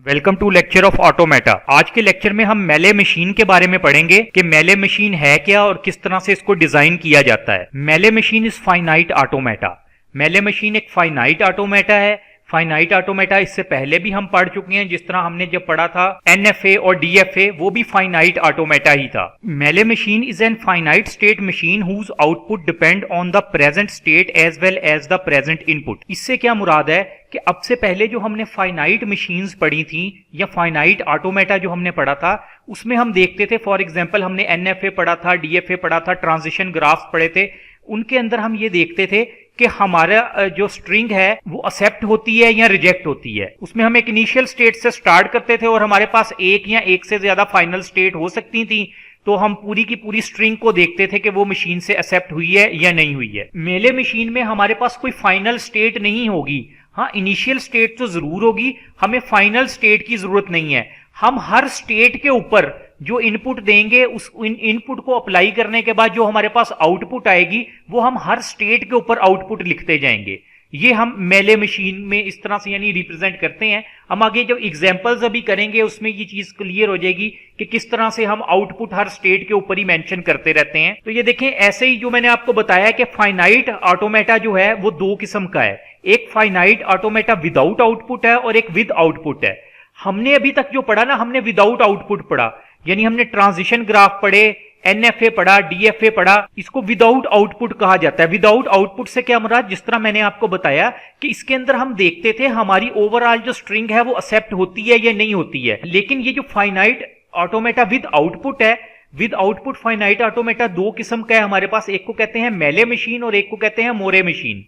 Welcome to lecture of automata. आज के lecture में हम मेले मशीन के बारे में पढ़ेंगे कि मेले मशीन है क्या और किस तरह से इसको डिजाइन किया जाता है। मेले मशीन इज फाइनाइट ऑटोमेटा। मेले मशीन एक फाइनाइट ऑटोमेटा है। फाइनाइट ऑटोमेटा इससे पहले भी हम पढ़ चुके हैं, जिस तरह हमने जब पढ़ा था एनएफए और डीएफए, वो भी फाइनाइट ऑटोमेटा ही था। Mealy machine is an finite state machine whose output depend on the present state as well as the present input. इससे क्या मुराद है कि अब से पहले जो हमने फाइनाइट मशीन्स पढ़ी थी या फाइनाइट ऑटोमेटा जो हमने पढ़ा था, उसमें हम देखते थे, फॉर एग्जांपल हमने एनएफए पढ़ा था, डीएफए पढ़ा था, ट्रांजिशन ग्राफ्स पढ़े थे। उनके अंदर हम ये देखते थे कि हमारा जो स्ट्रिंग है वो एक्सेप्ट होती है या रिजेक्ट होती है। उसमें हम एक इनिशियल स्टेट से स्टार्ट करते थे और हमारे पास एक या एक से ज्यादा फाइनल स्टेट हो सकती थी, तो हम पूरी की पूरी स्ट्रिंग को देखते थे कि वो मशीन से एक्सेप्ट हुई है या नहीं हुई है। मेले मशीन में हमारे पास कोई फाइनल स्टेट नहीं होगी। हाँ, इनिशियल स्टेट तो जरूर होगी, हमें फाइनल स्टेट की जरूरत नहीं है। हम हर स्टेट के ऊपर जो इनपुट देंगे, उस इनपुट को अप्लाई करने के बाद जो हमारे पास आउटपुट आएगी, वो हम हर स्टेट के ऊपर आउटपुट लिखते जाएंगे। ये हम मेले मशीन में इस तरह से यानी रिप्रेजेंट करते हैं। हम आगे जब एग्जांपल्स अभी करेंगे उसमें ये चीज क्लियर हो जाएगी कि किस तरह से हम आउटपुट हर स्टेट के ऊपर ही मेंशन करते रहते हैं। तो ये देखें, ऐसे ही जो मैंने आपको बताया कि फाइनाइट ऑटोमेटा जो है वो दो किस्म का है। एक फाइनाइट ऑटोमेटा विदाउट आउटपुट है और एक विद आउटपुट है। हमने अभी तक जो पढ़ा ना, हमने विदाउट आउटपुट पढ़ा, यानी हमने ट्रांजिशन ग्राफ पढ़े, एनएफए पढ़ा, डीएफए पढ़ा। इसको विदाउट आउटपुट कहा जाता है। विदाउट आउटपुट से क्या मुराद, जिस तरह मैंने आपको बताया कि इसके अंदर हम देखते थे हमारी ओवरऑल जो स्ट्रिंग है वो एक्सेप्ट होती है या नहीं होती है। लेकिन ये जो फाइनाइट ऑटोमेटा विद आउटपुट है, विद आउटपुट फाइनाइट ऑटोमेटा दो किस्म का है हमारे पास। एक को कहते हैं मेले मशीन और एक को कहते हैं मोरे मशीन।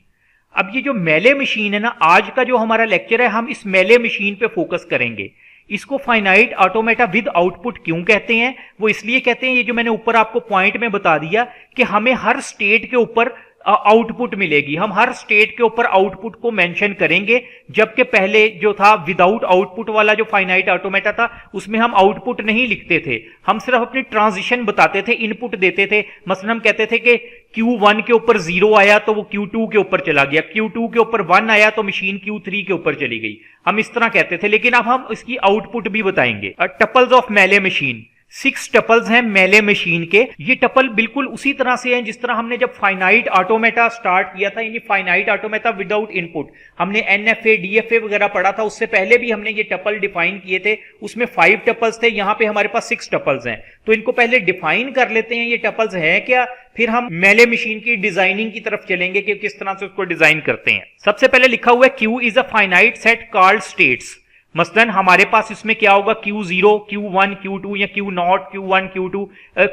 अब ये जो मेले मशीन है ना, आज का जो हमारा लेक्चर है, हम इस मेले मशीन पे फोकस करेंगे। इसको फाइनाइट ऑटोमेटा विद आउटपुट क्यों कहते हैं? वो इसलिए कहते हैं, ये जो मैंने ऊपर आपको पॉइंट में बता दिया कि हमें हर स्टेट के ऊपर आउटपुट मिलेगी। हम हर स्टेट के ऊपर आउटपुट को मेंशन करेंगे, जबकि पहले जो था विदाउट आउटपुट वाला जो फाइनाइट ऑटोमेटा था, उसमें हम आउटपुट नहीं लिखते थे। हम सिर्फ अपनी ट्रांजिशन बताते थे, इनपुट देते थे। मसलन हम कहते थे कि Q1 के ऊपर 0 आया तो वो Q2 के ऊपर चला गया, Q2 के ऊपर 1 आया तो मशीन Q3 के ऊपर चली गई। हम इस तरह कहते थे। लेकिन अब हम इसकी आउटपुट भी बताएंगे। टपल्स ऑफ मेले मशीन, 6 टपल्स हैं मेले मशीन के। ये टपल बिल्कुल उसी तरह से हैं जिस तरह हमने जब फाइनाइट ऑटोमेटा स्टार्ट किया था, यानी फाइनाइट ऑटोमेटा विदाउट इनपुट। हमने एनएफए डीएफए वगैरह पढ़ा था, उससे पहले भी हमने ये टपल डिफाइन किए थे। उसमें 5 टपल्स थे, यहां पे हमारे पास 6 टपल्स हैं। तो इनको पहले डिफाइन कर लेते हैं, ये टपल्स हैं क्या, फिर हम मेले मशीन की डिजाइनिंग की तरफ चलेंगे कि किस तरह से उसको डिजाइन करते हैं। सबसे पहले लिखा हुआ है Q is a finite set called states. मसलन हमारे पास इसमें क्या होगा, Q0, Q1, Q2 या Q0, Q1, Q2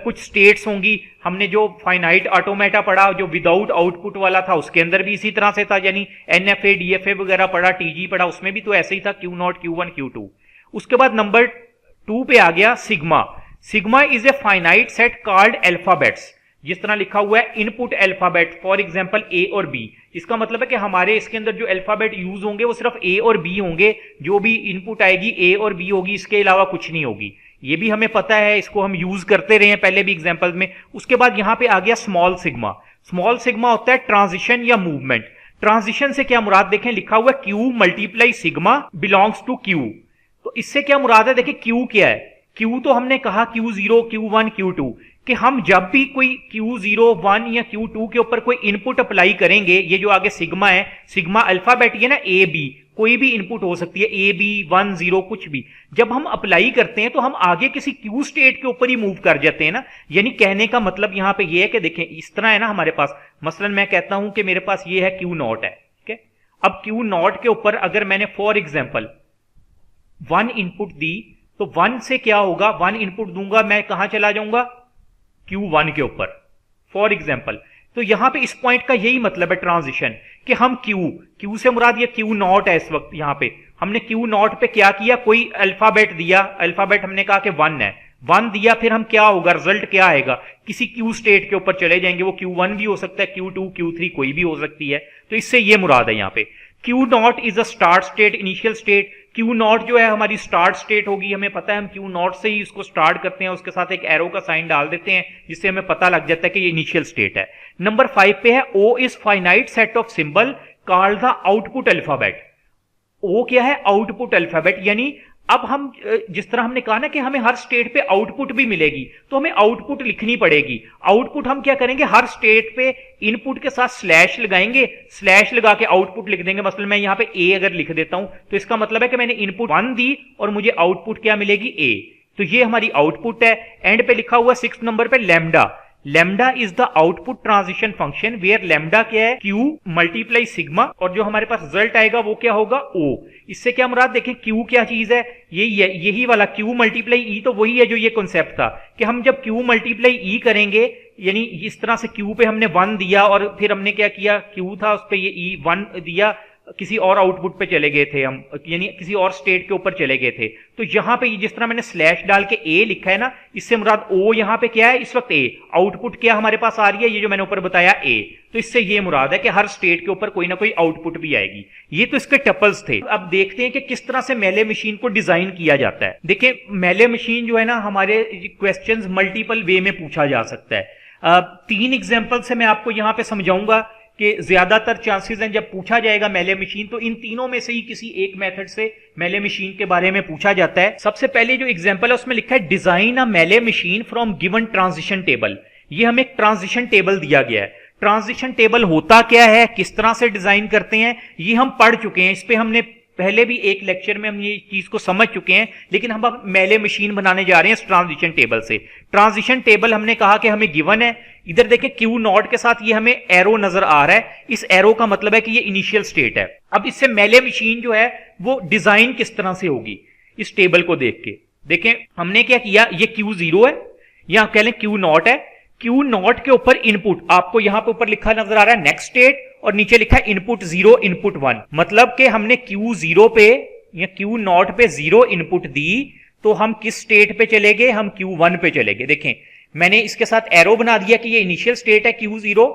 कुछ स्टेट्स होंगी। हमने जो फाइनाइट ऑटोमेटा पढ़ा जो विदाउट आउटपुट वाला था, उसके अंदर भी इसी तरह से था, यानी एनएफए डीएफए वगैरह पढ़ा, टीजी पढ़ा, उसमें भी तो ऐसे ही था, Q0, Q1, Q2। उसके बाद नंबर 2 पे आ गया sigma. Sigma is a finite set called alphabets. जिस तरह लिखा हुआ है इनपुट अल्फाबेट, फॉर एग्जांपल ए और बी। इसका मतलब है कि हमारे इसके अंदर जो अल्फाबेट यूज होंगे वो सिर्फ ए और बी होंगे। जो भी इनपुट आएगी ए और बी होगी, इसके अलावा कुछ नहीं होगी। ये भी हमें पता है, इसको हम यूज करते रहे हैं पहले भी एग्जांपल में। उसके बाद यहां पे आ गया स्मॉल सिग्मा। स्मॉल सिग्मा होता है ट्रांजिशन या मूवमेंट। ट्रांजिशन से क्या मुराद, देखें लिखा हुआ है Q multiply sigma belongs to Q। तो इससे क्या मुराद है, देखिए Q क्या है। Q तो हमने कहा Q0, Q1, Q2 कि हम जब भी कोई Q0, 1 या Q2 के ऊपर कोई इनपुट अप्लाई करेंगे, ये जो आगे सिग्मा है, सिग्मा अल्फाबेट ये ना A B, कोई भी इनपुट हो सकती है, A B 1 0 कुछ भी। जब हम अप्लाई करते हैं तो हम आगे किसी Q स्टेट के ऊपर ही मूव कर जाते हैं ना। यानी कहने का मतलब यहां पे ये है कि देखें इस तरह है ना हमारे पास, मसलन मैं कहता हूं कि मेरे पास ये है Q0 है, ठीक है। अब Q0 के ऊपर अगर मैंने फॉर एग्जाम्पल 1 इनपुट दी, तो 1 से क्या होगा, 1 इनपुट दूंगा, मैं कहां चला जाऊंगा, Q1 के ऊपर फॉर एग्जाम्पल। तो यहां पे इस पॉइंट का यही मतलब है ट्रांजिशन, कि हम Q से मुराद ये Q0 है। इस वक्त यहां पे हमने Q0 पे क्या किया, कोई अल्फाबेट दिया, अल्फाबेट हमने कहा कि 1 है, 1 दिया, फिर हम क्या होगा, रिजल्ट क्या आएगा, किसी Q स्टेट के ऊपर चले जाएंगे। वो Q1 भी हो सकता है, Q2, Q3 कोई भी हो सकती है। तो इससे ये मुराद है यहां पे। Q0 is a start state, initial state. Q0 जो है हमारी स्टार्ट स्टेट होगी, हमें पता है, हम Q0 से ही इसको स्टार्ट करते हैं, उसके साथ एक एरो का साइन डाल देते हैं जिससे हमें पता लग जाता है कि ये इनिशियल स्टेट है। नंबर 5 पे है O is finite set of symbol called the output alphabet. O क्या है, आउटपुट अल्फाबेट, यानी अब हम जिस तरह हमने कहा ना कि हमें हर स्टेट पे आउटपुट भी मिलेगी, तो हमें आउटपुट लिखनी पड़ेगी। आउटपुट हम क्या करेंगे, हर स्टेट पे इनपुट के साथ स्लैश लगाएंगे, स्लैश लगा के आउटपुट लिख देंगे। मतलब मैं यहां पे ए अगर लिख देता हूं तो इसका मतलब है कि मैंने इनपुट 1 दी और मुझे आउटपुट क्या मिलेगी, ए। तो ये हमारी आउटपुट है। एंड पे लिखा हुआ 6 नंबर पे lambda. Lambda is the output transition function where lambda क्या है, क्यू मल्टीप्लाई सिग्मा, और जो हमारे पास रिजल्ट आएगा वो क्या होगा, ओ। इससे क्या मुराद, देखें क्यू क्या चीज है, यही वाला क्यू मल्टीप्लाई ई, तो वही है जो ये कॉन्सेप्ट था कि हम जब क्यू मल्टीप्लाई ई करेंगे, यानी इस तरह से क्यू पे हमने 1 दिया और फिर हमने क्या किया, क्यू था उस पे ये ई 1 दिया, किसी और आउटपुट पे चले गए थे हम, यानी किसी और स्टेट के ऊपर चले गए थे। तो यहां पे जिस तरह मैंने स्लैश डाल के ए लिखा है ना, इससे मुराद ओ यहां पे क्या है इस वक्त, ए। आउटपुट क्या हमारे पास आ रही है, ये जो मैंने ऊपर बताया ए। तो इससे ये मुराद है कि हर स्टेट के ऊपर कोई ना कोई आउटपुट भी आएगी। ये तो इसके टपल्स थे। अब देखते हैं कि किस तरह से मेले मशीन को डिजाइन किया जाता है। देखिए मेले मशीन जो है ना, हमारे क्वेश्चंस मल्टीपल वे में पूछा जा सकता है। 3 एग्जाम्पल से मैं आपको यहां पे समझाऊंगा कि ज्यादातर चांसेस हैं जब पूछा जाएगा मेले मशीन तो इन तीनों में से ही किसी एक मेथड से मेले मशीन के बारे में पूछा जाता है। सबसे पहले जो एग्जांपल है उसमें लिखा है design a Mealy machine from given transition table. ये हमें एक ट्रांजिशन टेबल दिया गया है। ट्रांजिशन टेबल होता क्या है, किस तरह से डिजाइन करते हैं, ये हम पढ़ चुके हैं। इस पे हमने पहले भी एक लेक्चर में हम ये चीज को समझ चुके हैं, लेकिन हम अब मेले मशीन बनाने जा रहे हैं इस ट्रांजिशन टेबल से। ट्रांजिशन टेबल हमने कहा कि हमें गिवन है, इधर देखें क्यू नॉट के साथ ये हमें एरो नजर आ रहा है। इस एरो का मतलब है कि ये इनिशियल स्टेट है। अब इससे मेले मशीन जो है वो डिजाइन किस तरह से होगी, इस टेबल को देख के देखें। हमने क्या किया, ये क्यू 0 है, यहां कह लें क्यू नॉट है। क्यू नॉट के ऊपर इनपुट आपको यहां पे ऊपर लिखा नजर आ रहा है नेक्स्ट स्टेट, और नीचे लिखा है इनपुट 0 इनपुट 1। मतलब कि हमने क्यू 0 पे या क्यू नॉट पे 0 इनपुट दी, तो हम किस स्टेट पे चले गए, हम क्यू 1 पे चले गए। देखें मैंने इसके साथ एरो बना दिया कि ये इनिशियल स्टेट है क्यू 0।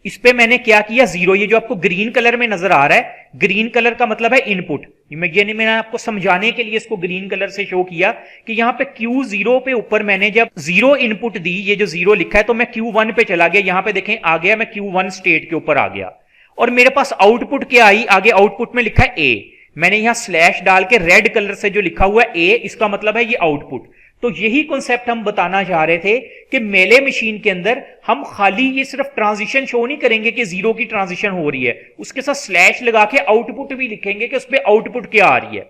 इस पे मैंने क्या किया, 0, ये जो आपको ग्रीन कलर में नजर आ रहा है, ग्रीन कलर का मतलब है इनपुट। मैंने आपको समझाने के लिए इसको ग्रीन कलर से शो किया कि यहां पे Q0 पे ऊपर मैंने जब 0 इनपुट दी, ये जो 0 लिखा है, तो मैं Q1 पे चला गया। यहां पे देखें आ गया, मैं Q1 स्टेट के ऊपर आ गया, और मेरे पास आउटपुट क्या आई, आगे आउटपुट में लिखा है A। मैंने यहां स्लैश डाल के रेड कलर से जो लिखा हुआ है A, इसका मतलब है ये आउटपुट। तो यही कॉन्सेप्ट हम बताना चाह रहे थे कि मेले मशीन के अंदर हम खाली ये सिर्फ ट्रांजिशन शो नहीं करेंगे कि 0 की ट्रांजिशन हो रही है, उसके साथ स्लैश लगा के आउटपुट भी लिखेंगे कि उस पर आउटपुट क्या आ रही है।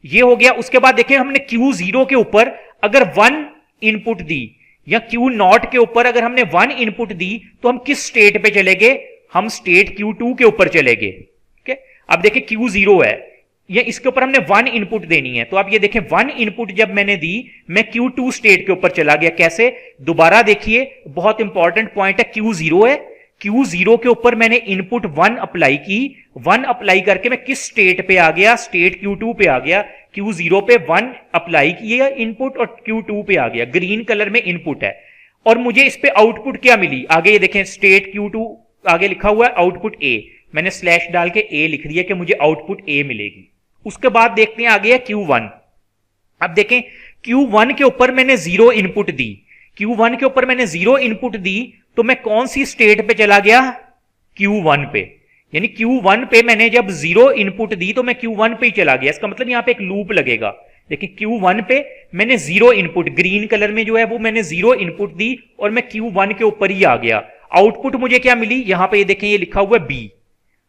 ये हो गया। उसके बाद देखें हमने Q0 के ऊपर अगर 1 इनपुट दी, या Q0 के ऊपर अगर हमने 1 इनपुट दी, तो हम किस स्टेट पे चले गए, हम स्टेट Q2 के ऊपर चले गए। ठीक है, अब देखें Q0 है, ये इसके ऊपर हमने 1 इनपुट देनी है, तो आप ये देखें 1 इनपुट जब मैंने दी, मैं Q2 स्टेट के ऊपर चला गया। कैसे, दोबारा देखिए, बहुत इंपॉर्टेंट पॉइंट है। Q0 है, Q0 के ऊपर मैंने इनपुट 1 अप्लाई की, 1 अप्लाई करके मैं किस स्टेट पे आ गया, स्टेट Q2 पे आ गया। Q0 पे 1 अप्लाई किया इनपुट और Q2 पे आ गया, ग्रीन कलर में इनपुट है। और मुझे इस पे आउटपुट क्या मिली, आगे ये देखें स्टेट Q2 आगे लिखा हुआ है आउटपुट A, मैंने स्लैश डाल के A लिख दिया कि मुझे आउटपुट A मिलेगी। उसके बाद देखते हैं आगे है Q1। अब देखें Q1 के ऊपर मैंने 0 इनपुट दी, Q1 के ऊपर मैंने 0 इनपुट दी, तो मैं कौन सी स्टेट पे चला गया, Q1 पे। यानी Q1 पे मैंने जब 0 इनपुट दी तो मैं Q1 पे ही चला गया। इसका मतलब यहां पे एक लूप लगेगा। देखिए Q1 पे मैंने 0 इनपुट, ग्रीन कलर में जो है वो मैंने 0 इनपुट दी और मैं Q1 के ऊपर ही आ गया। आउटपुट मुझे क्या मिली, यहां पे ये देखें ये लिखा हुआ है B,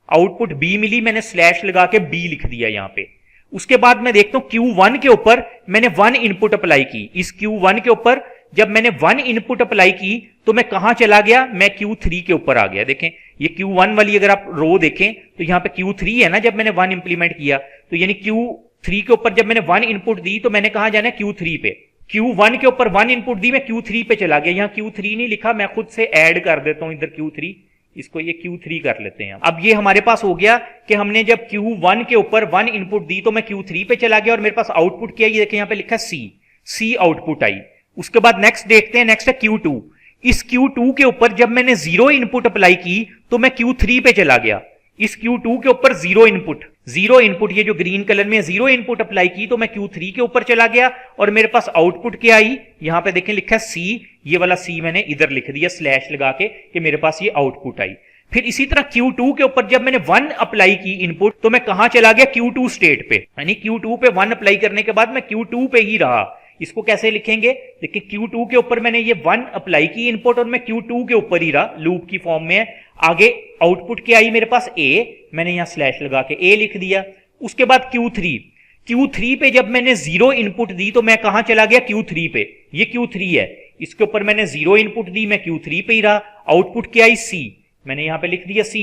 आउटपुट B मिली, मैंने स्लैश लगा के B लिख दिया यहां पे। उसके बाद मैं देखता हूं Q1 के ऊपर मैंने 1 इनपुट अप्लाई की। इस Q1 के ऊपर जब मैंने 1 इनपुट अप्लाई की तो मैं कहां चला गया, मैं Q3 के ऊपर आ गया। देखें ये Q1 वाली अगर आप रो देखें तो यहां पे Q3 है ना, जब मैंने 1 इंप्लीमेंट किया, तो यानी Q3 के ऊपर जब मैंने 1 इनपुट दी तो मैंने कहां जाना है, Q3 पे। Q1 के ऊपर 1 इनपुट दी, मैं Q3 पे चला गया। यहां Q3 नहीं लिखा, मैं खुद से ऐड कर देता हूं इधर Q3, इसको ये Q3 कर लेते हैं। अब ये हमारे पास हो गया कि हमने जब Q1 के ऊपर 1 इनपुट दी तो मैं Q3 पे चला गया और मेरे पास आउटपुट क्या है, ये देखिए यहां पे लिखा है C आउटपुट आई। उसके बाद नेक्स्ट देखते हैं, नेक्स्ट है Q2। इस Q2 के ऊपर जब मैंने 0 इनपुट अप्लाई की तो मैं Q3 पे चला गया। इस Q2 के ऊपर 0 इनपुट, ये जो ग्रीन कलर में 0 इनपुट अप्लाई की तो मैं Q3 के ऊपर चला गया और मेरे पास आउटपुट क्या आई, यहां पे देखें लिखा है C, ये वाला C मैंने इधर लिख दिया स्लैश लगा के कि मेरे पास ये आउटपुट आई। फिर इसी तरह Q2 के ऊपर जब मैंने 1 अप्लाई की इनपुट, तो मैं कहां चला गया, Q2 स्टेट पे, यानी Q2 पे 1 अप्लाई करने के बाद मैं Q2 पे ही रहा। इसको कैसे लिखेंगे, देखिए Q2 के ऊपर मैंने ये 1 अप्लाई की इनपुट और मैं Q2 के ऊपर ही रहा, लूप की फॉर्म में है। आगे आउटपुट क्या आई मेरे पास, A, मैंने यहां स्लैश लगा के A लिख दिया। उसके बाद Q3 पे जब मैंने 0 इनपुट दी तो मैं कहां चला गया, Q3 पे, ये Q3 है, इसके ऊपर मैंने 0 इनपुट दी, मैं Q3 पे ही रहा। आउटपुट क्या आई, C, मैंने यहां पे लिख दिया C।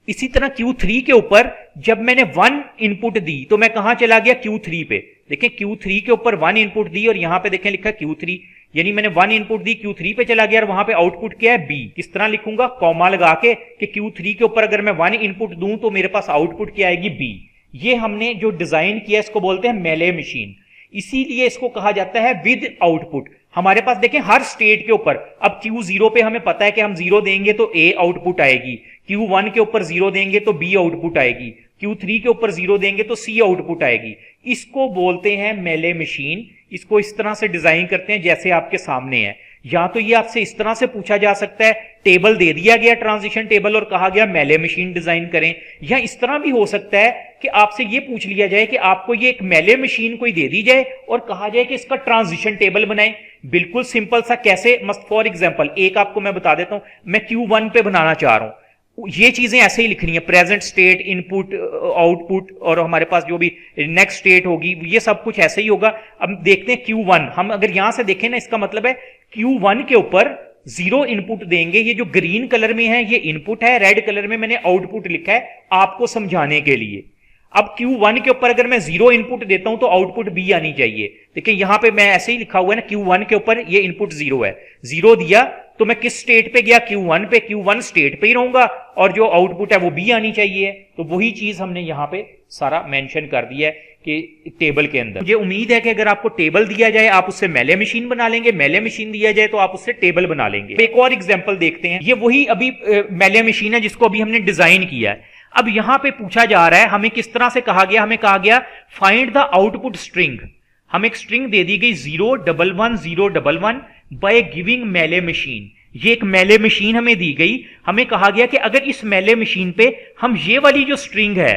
इसी तरह Q3 के ऊपर जब मैंने 1 इनपुट दी तो मैं कहां चला गया, Q3 पे। देखें Q3 के ऊपर 1 इनपुट दी और यहां पे देखें लिखा Q3, यानी मैंने 1 इनपुट दी, Q3 पे चला गया और वहां पे आउटपुट क्या है, B। किस तरह लिखूंगा, कॉमा लगा के कि Q3 के ऊपर अगर मैं 1 इनपुट दूं तो मेरे पास आउटपुट क्या आएगी, B। ये हमने जो डिजाइन किया इसको बोलते हैं मेले मशीन, इसीलिए इसको कहा जाता है विद आउटपुट। हमारे पास देखें हर स्टेट के ऊपर, अब Q0 पे हमें पता है कि हम 0 देंगे तो A आउटपुट आएगी, Q1 के ऊपर 0 देंगे तो B आउटपुट आएगी, Q3 के ऊपर 0 देंगे तो C आउटपुट आएगी। इसको बोलते हैं मेले मशीन। इसको इस तरह से डिजाइन करते हैं जैसे आपके सामने है। या तो ये आपसे इस तरह से पूछा जा सकता है, टेबल दे दिया गया ट्रांजिशन टेबल और कहा गया मेले मशीन डिजाइन करें, या इस तरह भी हो सकता है कि आपसे ये पूछ लिया जाए कि आपको ये एक मेले मशीन कोई दे दी जाए और कहा जाए कि इसका ट्रांजिशन टेबल बनाएं। बिल्कुल सिंपल सा, कैसे, मस्त फॉर एग्जांपल एक आपको मैं बता देता हूं, मैं Q1 पे बनाना चाह रहा हूं, ये चीजें ऐसे ही लिखनी है, प्रेजेंट स्टेट, इनपुट, आउटपुट और हमारे पास जो भी नेक्स्ट स्टेट होगी ये सब कुछ ऐसे ही होगा। अब देखते हैं Q1, हम अगर यहां से देखें ना, इसका मतलब है Q1 के ऊपर 0 इनपुट देंगे, ये जो ग्रीन कलर में है ये इनपुट है, रेड कलर में मैंने आउटपुट लिखा है आपको समझाने के लिए। अब Q1 के ऊपर अगर मैं 0 इनपुट देता हूं तो आउटपुट B आनी चाहिए। देखिए यहां पे मैं ऐसे ही लिखा हुआ है ना, Q1 के ऊपर ये इनपुट 0 है, 0 दिया तो मैं किस स्टेट पे गया, Q1 पे, Q1 स्टेट पे ही रहूंगा और जो आउटपुट है वो B आनी चाहिए। तो वही चीज हमने यहां पे सारा मेंशन कर दिया है कि टेबल के अंदर। मुझे उम्मीद है कि अगर आपको टेबल दिया जाए आप उससे मेले मशीन बना लेंगे, मेले मशीन दिया जाए तो आप उससे टेबल बना लेंगे। एक और एग्जांपल देखते हैं, ये वही अभी मेले मशीन है जिसको अभी हमने डिजाइन किया है। अब यहां पे पूछा जा रहा है, हमें किस तरह से कहा गया, हमें कहा गया फाइंड द आउटपुट स्ट्रिंग। हमें एक स्ट्रिंग दे दी गई 0111011 बाय गिविंग मेले मशीन। ये एक मेले मशीन हमें दी गई, हमें कहा गया कि अगर इस मेले मशीन पे हम ये वाली जो स्ट्रिंग है,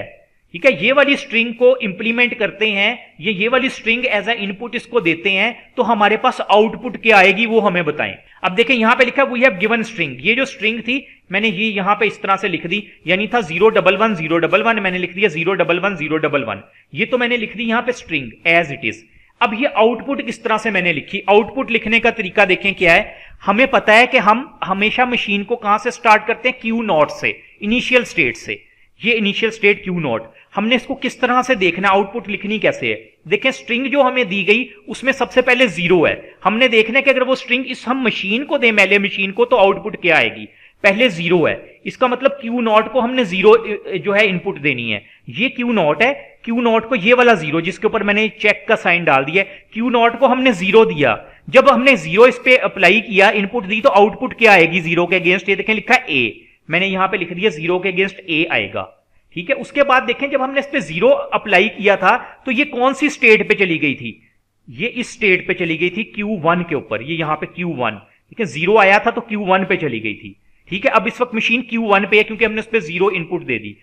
ठीक है, ये वाली स्ट्रिंग को इंप्लीमेंट करते हैं, ये वाली स्ट्रिंग एज ए इनपुट इसको देते हैं तो हमारे पास आउटपुट क्या आएगी वो हमें बताएं। अब देखें यहां पे लिखा है वी हैव गिवन स्ट्रिंग, ये जो स्ट्रिंग थी मैंने ये यहां पे इस तरह से लिख दी, यानी था 0111011, मैंने लिख दिया 0111011, ये तो मैंने लिख दी यहां पे स्ट्रिंग एज इट इज। अब ये आउटपुट किस तरह से मैंने लिखी, आउटपुट लिखने का तरीका देखें क्या है। हमें पता है कि हम हमेशा मशीन को कहां से स्टार्ट करते हैं, Q0 से, इनिशियल स्टेट से। ये इनिशियल स्टेट Q0, हमने इसको किस तरह से देखना, आउटपुट लिखनी कैसे है। देखें स्ट्रिंग जो हमें दी गई उसमें सबसे पहले 0 है, हमने देखना है कि अगर वो स्ट्रिंग इस हम मशीन को दे, मेले मशीन को, तो आउटपुट क्या आएगी। पहले 0 है, इसका मतलब Q0 को हमने 0 जो है इनपुट देनी है। ये Q0 है, Q0 को ये वाला 0 जिसके ऊपर मैंने चेक का साइन डाल दिया, Q0 को हमने 0 दिया। जब हमने 0 इस पे अप्लाई किया, इनपुट दी, तो आउटपुट क्या आएगी 0 के अगेंस्ट, ये देखें लिखा है A, मैंने यहां पे लिख दिया 0 के अगेंस्ट A आएगा। ठीक है, उसके बाद देखें जब हमने इस पे 0 अप्लाई किया था तो ये कौन सी स्टेट पे चली गई थी, ये इस स्टेट पे चली गई थी Q1 के ऊपर, ये यहां पे Q1, ठीक है, 0 आया था तो Q1 पे चली गई थी। ठीक है, अब इस वक्त मशीन Q1 पे है क्योंकि हमने उस पे 0 इनपुट दे दी।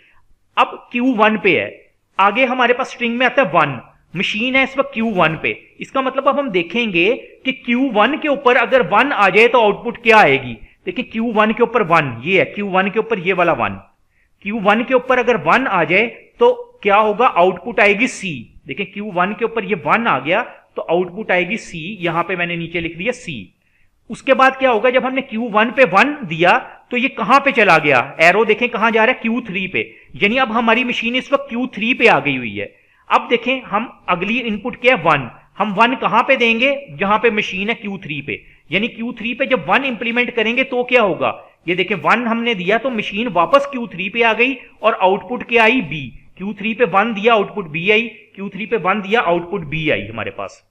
अब Q1 पे है, आगे हमारे पास स्ट्रिंग में आता है 1, मशीन है इस वक्त Q1 पे। इसका मतलब अब हम देखेंगे कि Q1 के ऊपर अगर 1 आ जाए तो आउटपुट क्या आएगी। देखिए Q1 के ऊपर 1, ये है Q1 के ऊपर ये वाला 1, Q1 के ऊपर अगर 1 आ जाए तो क्या होगा, आउटपुट आएगी C। देखिए Q1 के ऊपर ये 1 आ गया तो आउटपुट आएगी C, यहां पे मैंने नीचे लिख दिया C। उसके बाद क्या होगा, जब हमने Q1 पे 1 दिया तो ये कहां पे चला गया, एरो देखें कहां जा रहा है, Q3 पे, यानी अब हमारी मशीन इस वक्त Q3 पे आ गई हुई है। अब देखें हम अगली इनपुट क्या है 1, हम 1 कहां पे देंगे, जहां पे मशीन है Q3 पे, यानी Q3 पे जब 1 इंप्लीमेंट करेंगे तो क्या होगा, ये देखें 1 हमने दिया तो मशीन वापस Q3 पे आ गई और आउटपुट क्या आई B। Q3 पे 1 दिया आउटपुट B आई, Q3 पे 1 दिया आउटपुट B आई हमारे पास।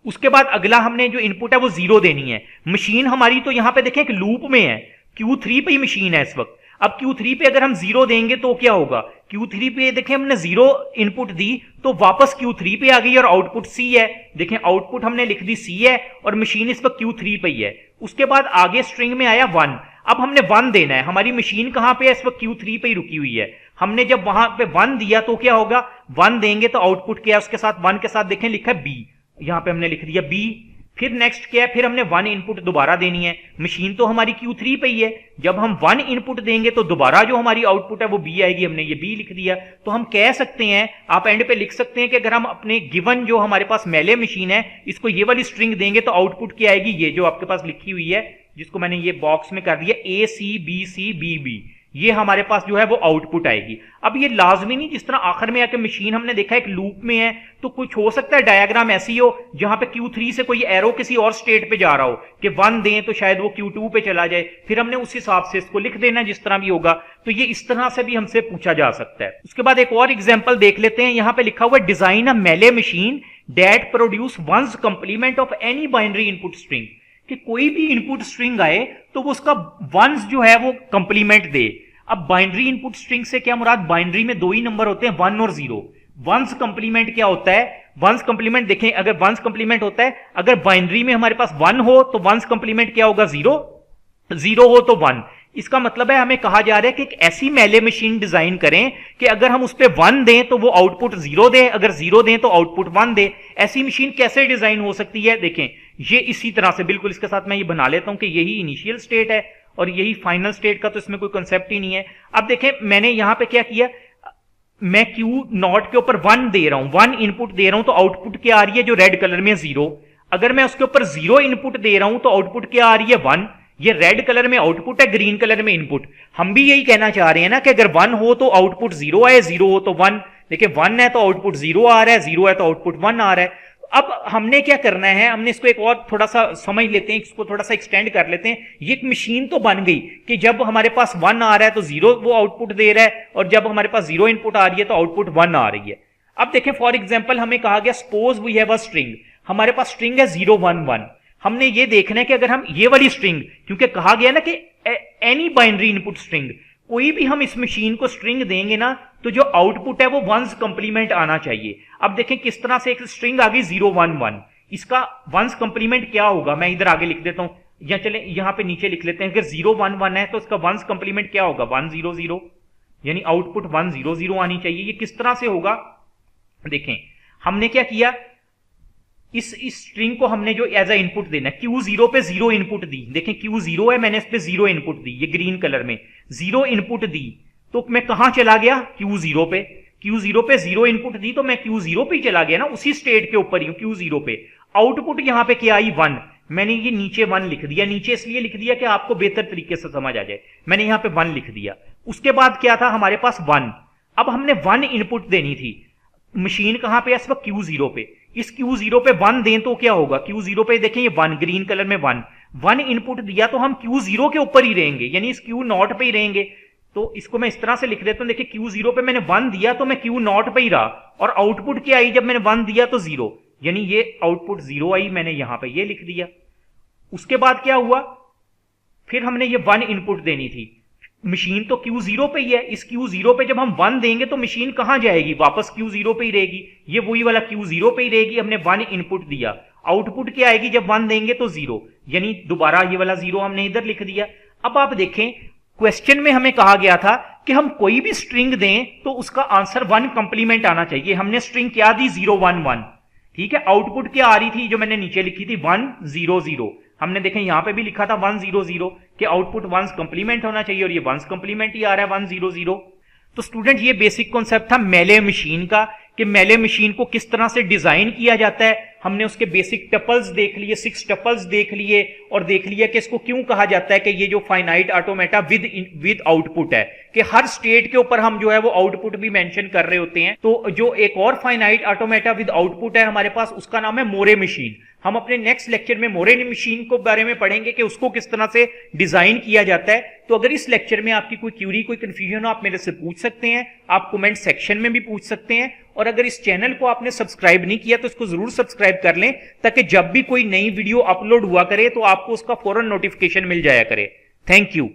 उसके बाद अगला हमने जो इनपुट है वो 0 देनी है। मशीन हमारी तो यहां पे देखें एक लूप में है, Q3 पे ही मशीन है इस वक्त। अब Q3 पे अगर हम 0 देंगे तो क्या होगा, Q3 पे देखें हमने 0 इनपुट दी तो वापस Q3 पे आ गई और आउटपुट C है। देखें आउटपुट हमने लिख दी C है और मशीन इस वक्त Q3 पे ही है। उसके बाद आगे स्ट्रिंग में आया 1। अब हमने 1 देना है, हमारी मशीन कहां पे है इस वक्त Q3 पे ही रुकी हुई है। हमने जब वहां पे 1 दिया तो क्या होगा, 1 देंगे तो आउटपुट क्या है उसके साथ 1 के साथ देखें लिखा है B, यहां पे हमने लिख दिया B। फिर नेक्स्ट क्या है, फिर हमने 1 इनपुट दोबारा देनी है, मशीन तो हमारी Q3 पे ही है, जब हम 1 इनपुट देंगे तो दोबारा जो हमारी आउटपुट है वो B आएगी, हमने ये B लिख दिया। तो हम कह सकते हैं, आप एंड पे लिख सकते हैं कि अगर हम अपने गिवन जो हमारे पास मेले मशीन है इसको ये वाली स्ट्रिंग देंगे तो आउटपुट क्या आएगी, ये जो आपके पास लिखी हुई है जिसको मैंने ये बॉक्स में कर दिया ACBCBB, ये हमारे पास जो है वो आउटपुट आएगी। अब ये लाजमी नहीं जिस तरह आखिर में आके मशीन हमने देखा एक लूप में है, तो कुछ हो सकता है डायग्राम ऐसी हो जहां पे Q3 से कोई एरो किसी और स्टेट पे जा रहा हो कि 1 दें तो शायद वो Q2 पे चला जाए, फिर हमने उस हिसाब से इसको लिख देना जिस तरह भी होगा। तो ये इस तरह से भी हमसे पूछा जा सकता है। उसके बाद एक और एग्जाम्पल देख लेते हैं, यहां पर लिखा हुआ design a Mealy machine that produce one's complement of any binary input string, कि कोई भी इनपुट स्ट्रिंग आए तो वो उसका वंस जो है वो कंप्लीमेंट दे। अब बाइनरी इनपुट स्ट्रिंग से क्या मुराद, बाइनरी में 2 ही नंबर होते हैं 1 और 0। वंस कंप्लीमेंट क्या होता है, वंस कंप्लीमेंट देखें, अगर वंस कंप्लीमेंट होता है, अगर बाइनरी में हमारे पास 1 हो तो वंस कंप्लीमेंट क्या होगा 0, 0 हो तो 1। इसका मतलब है हमें कहा जा रहा है कि एक ऐसी मेले मशीन डिजाइन करें कि अगर हम उस पर 1 दें तो वो आउटपुट 0 दे, अगर 0 दें तो आउटपुट 1 दे। ऐसी मशीन कैसे डिजाइन हो सकती है, देखें ये इसी तरह से बिल्कुल इसके साथ मैं ये बना लेता हूं कि यही इनिशियल स्टेट है और यही फाइनल स्टेट का तो इसमें कोई कंसेप्ट ही नहीं है। अब देखें मैंने यहां पे क्या किया, मैं Q0 के ऊपर 1 दे रहा हूं, 1 इनपुट दे रहा हूं तो आउटपुट क्या आ रही है जो रेड कलर में 0। अगर मैं उसके ऊपर 0 इनपुट दे रहा हूं तो आउटपुट क्या आ रही है 1। ये रेड कलर में आउटपुट है, ग्रीन कलर में इनपुट। हम भी यही कहना चाह रहे हैं ना कि अगर 1 हो तो आउटपुट 0 आए, 0 हो तो 1। देखिए 1 है तो आउटपुट 0 आ रहा है, 0 है तो आउटपुट 1 आ रहा है। अब हमने क्या करना है, हमने इसको एक और थोड़ा सा समझ लेते हैं, इसको थोड़ा सा एक्सटेंड कर लेते हैं। ये एक मशीन तो बन गई कि जब हमारे पास 1 आ रहा है तो 0 वो आउटपुट दे रहा है, और जब हमारे पास 0 इनपुट आ रही है तो आउटपुट 1 आ रही है। अब देखें फॉर एग्जांपल हमें कहा गया suppose we have a string, हमारे पास स्ट्रिंग है 0 1 1। हमने ये देखना है कि अगर हम ये वाली स्ट्रिंग, क्योंकि कहा गया ना कि एनी बाइनरी इनपुट स्ट्रिंग, कोई भी हम इस मशीन को स्ट्रिंग देंगे ना तो जो आउटपुट है वो वंस कंप्लीमेंट आना चाहिए। अब देखें किस तरह से एक स्ट्रिंग आ गई 0 1 1, इसका वंस कंप्लीमेंट क्या होगा, मैं इधर आगे लिख देता हूं, या चले यहां पे नीचे लिख लेते हैं। अगर 0 1 1 है तो इसका वंस कंप्लीमेंट क्या होगा 1 0 0, यानी आउटपुट 1 0 0 आनी चाहिए। ये किस तरह से होगा, देखें हमने क्या किया, इस स्ट्रिंग को हमने जो एज अ इनपुट देना है, Q0 पे 0 इनपुट दी, देखें Q0 है, मैंने इस पे 0 इनपुट दी, ये ग्रीन कलर में 0 इनपुट दी, तो मैं कहां चला गया Q0 पे, Q0 पे 0 इनपुट दी तो मैं Q0 पे ही चला गया ना, उसी स्टेट के ऊपर ही Q0 पे। आउटपुट यहां पे क्या आई 1, मैंने ये नीचे 1 लिख दिया, नीचे इसलिए लिख दिया कि आपको बेहतर तरीके से समझ आ जाए, मैंने यहां पे 1 लिख दिया। उसके बाद क्या था हमारे पास 1, अब हमने 1 इनपुट देनी थी, मशीन कहां पे है इस वक्त Q0 पे, इस Q0 पे 1 दें तो क्या होगा, Q0 पे देखें ये 1 ग्रीन कलर में 1 इनपुट दिया तो हम Q0 के ऊपर ही रहेंगे, यानी इस Q0 पे ही रहेंगे। तो इसको मैं इस तरह से लिख देता हूं, देखिए Q0 पे मैंने 1 दिया तो मैं Q0 पे ही रहा, और आउटपुट क्या आई जब मैंने 1 दिया तो 0, यानी ये आउटपुट 0 आई, मैंने यहां पे ये लिख दिया। उसके बाद क्या हुआ, फिर हमने ये 1 इनपुट देनी थी, मशीन तो Q0 पे ही है, इस Q0 पे जब हम 1 देंगे तो मशीन कहां जाएगी, वापस Q0 पे ही रहेगी, ये वही वाला Q0 पे ही रहेगी। हमने 1 इनपुट दिया, आउटपुट क्या आएगी जब 1 देंगे तो 0, यानी दोबारा ये वाला 0 हमने इधर लिख दिया। अब आप देखें क्वेश्चन में हमें कहा गया था कि हम कोई भी स्ट्रिंग दें तो उसका आंसर 1 कंप्लीमेंट आना चाहिए। हमने स्ट्रिंग क्या दी 0 1 1, ठीक है। आउटपुट क्या आ रही थी जो मैंने नीचे लिखी थी 1 0 0, हमने देखें यहां पे भी लिखा था 1 0 0 कि आउटपुट 1 कंप्लीमेंट होना चाहिए, और ये 1 कंप्लीमेंट ही आ रहा है 1 0 0। तो स्टूडेंट ये बेसिक कॉन्सेप्ट था मेले मशीन का कि मेले मशीन को किस तरह से डिजाइन किया जाता है। हमने उसके बेसिक टपल्स देख लिए, 6 टपल्स देख लिए, और देख लिया कि इसको क्यों कहा जाता है कि ये जो फाइनाइट ऑटोमेटा विद आउटपुट है, कि हर स्टेट के ऊपर हम जो है वो आउटपुट भी मेंशन कर रहे होते हैं। तो जो एक और फाइनाइट ऑटोमेटा विद आउटपुट है हमारे पास, उसका नाम है मोरे मशीन। हम अपने नेक्स्ट लेक्चर में मोरे मशीन को बारे में पढ़ेंगे कि उसको किस तरह से डिजाइन किया जाता है। तो अगर इस लेक्चर में आपकी कोई क्यूरी, कोई कंफ्यूजन हो, आप मेरे से पूछ सकते हैं, आप कमेंट सेक्शन में भी पूछ सकते हैं। और अगर इस चैनल को आपने सब्सक्राइब नहीं किया तो इसको जरूर सब्सक्राइब कर लें, ताकि जब भी कोई नई वीडियो अपलोड हुआ करे तो आपको उसका फौरन नोटिफिकेशन मिल जाया करे। Thank you.